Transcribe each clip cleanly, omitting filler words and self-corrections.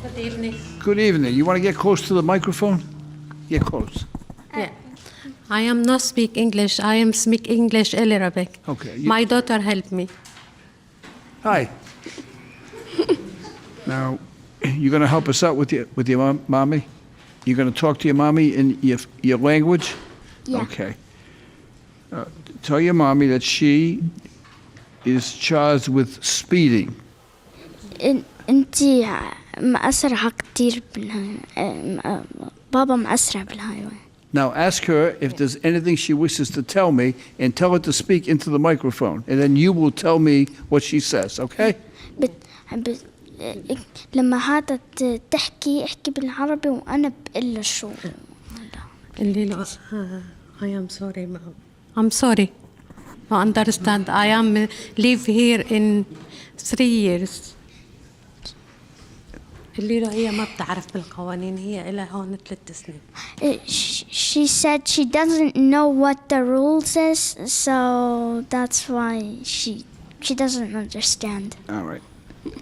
Good evening. Good evening. You want to get close to the microphone? Get close. Yeah. I am not speak English. I am speak English a little bit. Okay. My daughter helped me. Hi. Now, you're going to help us out with your mommy? You're going to talk to your mommy in your language? Yeah. Okay. Tell your mommy that she is charged with speeding. انتي مأسرة كتير بابا مأسرة بالهايوي. Now ask her if there's anything she wishes to tell me and tell her to speak into the microphone. And then you will tell me what she says, okay? لما هذا تحكي احكي بالعربي وأنا بقول شو. اللي لا I am sorry ma'am. I'm sorry. I understand. I am live here in 3 years. اللي لا هي ما بتعرف بالقوانين هي إلى هون 3 سنين. She said she doesn't know what the rules is, so that's why she doesn't understand. All right.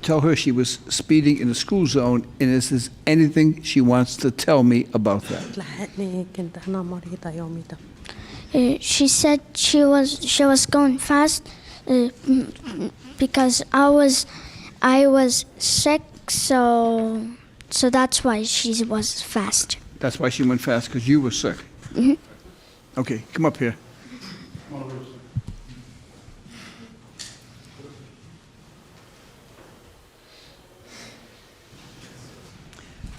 Tell her she was speeding in a school zone, and if there's anything she wants to tell me about that. لحقني كنت أنا مريضة يوميتها. She said she was going fast because I was sick, so that's why she was fast. That's why she went fast, because you were sick. Mm-hmm. Okay, come up here.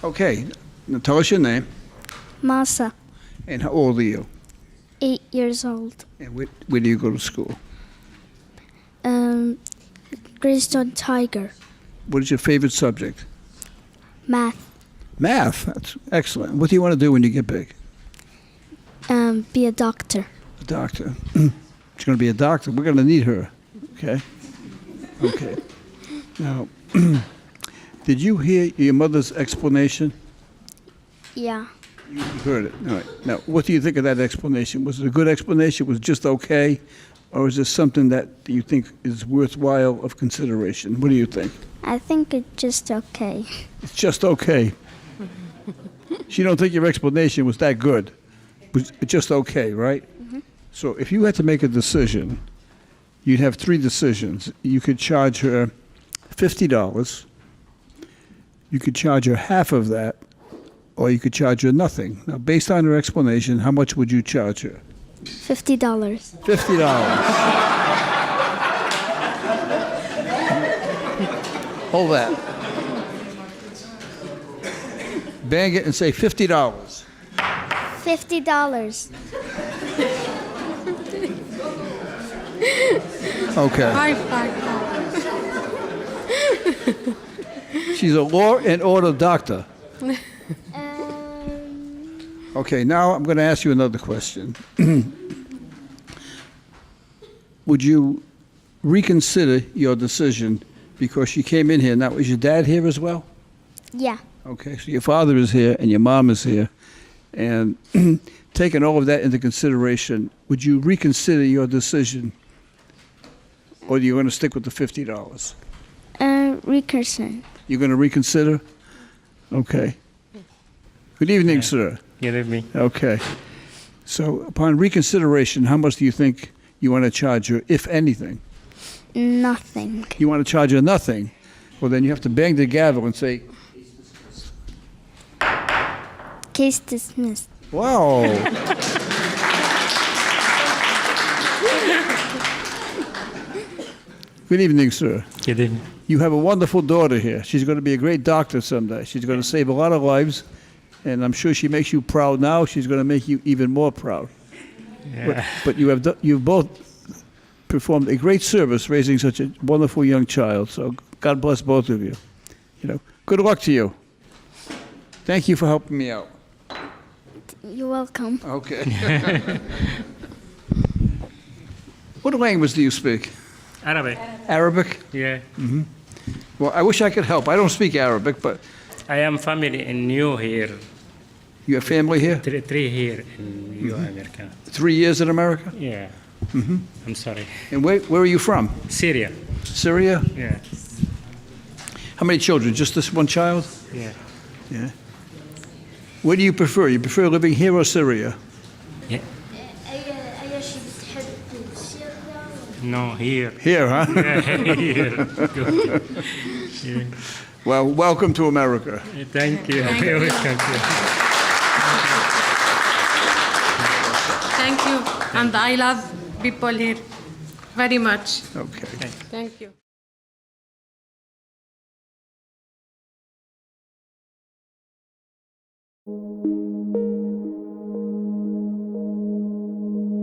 Okay, now tell us your name, Masa, and how old are you? 8 years old. And where do you go to school? Greystone Tiger. What is your favorite subject? Math. Math, that's excellent. What do you want to do when you get big? Be a doctor. A doctor. She's going to be a doctor. We're going to need her. Okay? Okay. Now, did you hear your mother's explanation? Yeah. You heard it. All right. Now, what do you think of that explanation? Was it a good explanation? Was it just okay? Or is this something that you think is worthwhile of consideration? What do you think? I think it's just okay. It's just okay. So you don't think your explanation was that good? It's just okay, right? Mm-hmm. So if you had to make a decision, you'd have 3 decisions. You could charge her $50. You could charge her half of that, or you could charge her nothing. Now, based on her explanation, how much would you charge her? $50. $50. Hold that. Bang it and say $50. $50. Okay. Five. She's a law and order doctor. Okay, now I'm going to ask you another question. Would you reconsider your decision because she came in here? Now, is your dad here as well? Yeah. Okay, so your father is here and your mom is here. And taking all of that into consideration, would you reconsider your decision? Or are you going to stick with the $50? Reconsider. You're going to reconsider? Okay. Good evening, sir. Good evening. Okay. So upon reconsideration, how much do you think you want to charge her, if anything? Nothing. You want to charge her nothing? Well, then you have to bang the gavel and say, Case dismissed. wow. Good evening, sir. Good evening. You have a wonderful daughter here. She's going to be a great doctor someday. She's going to save a lot of lives, and I'm sure she makes you proud now. She's going to make you even more proud. Yeah. But you've both performed a great service raising such a wonderful young child. So God bless both of you. You know, good luck to you. Thank you for helping me out. You're welcome. Okay. What language do you speak? Arabic. Arabic? Yeah. Well, I wish I could help. I don't speak Arabic, but I am family in New here. you have family here? 3 here in New America. 3 years in America? Yeah. I'm sorry. And where are you from? Syria. Syria? Yeah. How many children? Just this one child? Yeah. Yeah. Where do you prefer? You prefer living here or Syria? Yeah. No, here. Here, huh? Here. Good. Yeah. Well, welcome to America. Thank you. Thank you. Thank you. And I love people here very much. Okay. Thank you.